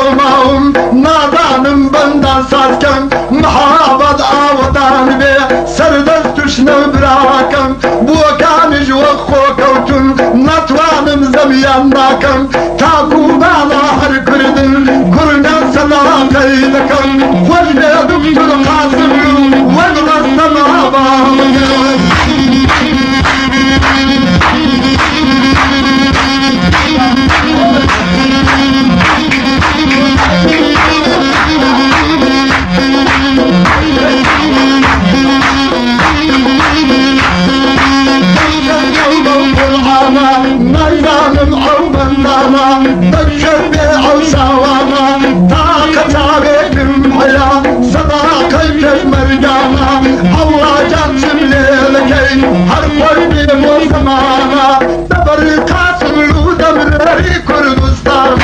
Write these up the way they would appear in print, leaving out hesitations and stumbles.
olmağım nadanım benden sazken muhabbet avadan be serdest düşne bırakım bu kanıcı ve kokutun natvanım zemiyandakim taku bana her kırdın kurdan sana kaydakim hoş be doktor Kasım'ım ve rastam abam ميدانم او بندانا تشبه او سوانا طاقة عبيدم حيا صداقة كيف مرجانا الله جاتم ليلكي هر قلبي مزمانا دبر قاسم لو دمري كردستان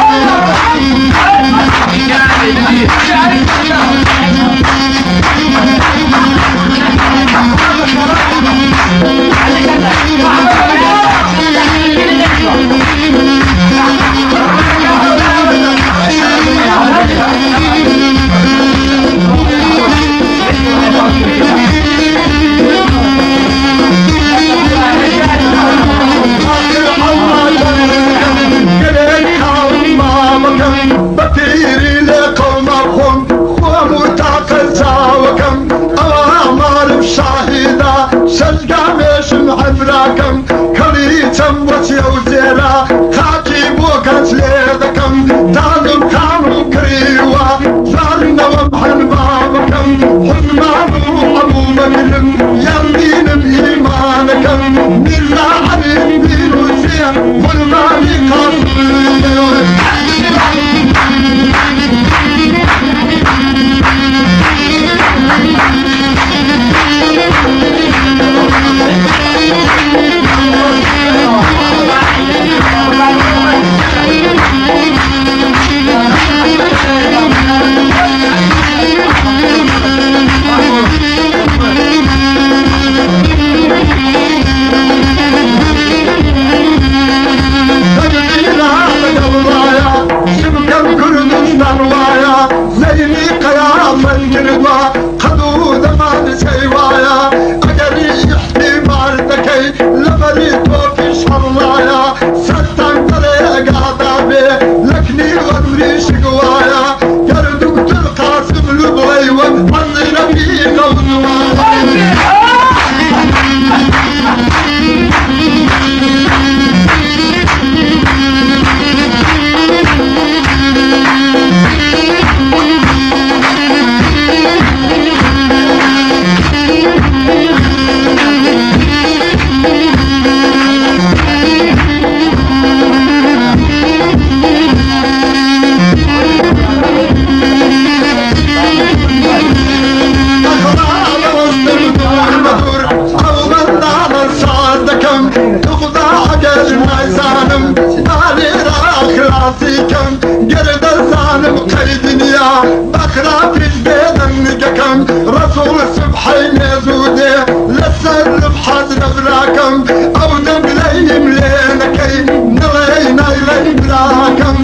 بطيري لقوم أخون ومتعقل ساوكم أوامر بشاهدة شجقامش معبراكم كليتم وتيوزيرا خاكي بوكت ليدكم تعلم كانوا كريوا زارنا ومحن بابكم حزمانو أبو بكرم يمينم إيمانكم ملا عليم دينو زين والمالي قاسم قدود ما بسيوايا أجري احتمال دكي لبريتو في شرلايا ستان طريق عذابي لكني غمري شقوايا يا دكتور قاسم لبغيوة عندنا في قوضوايا جرد الظالم قيد يا بخرا في البيض نجكم رسول سبحين يزودي لسر بحضر براكم او دم ليم لينكي نلينا يلي براكم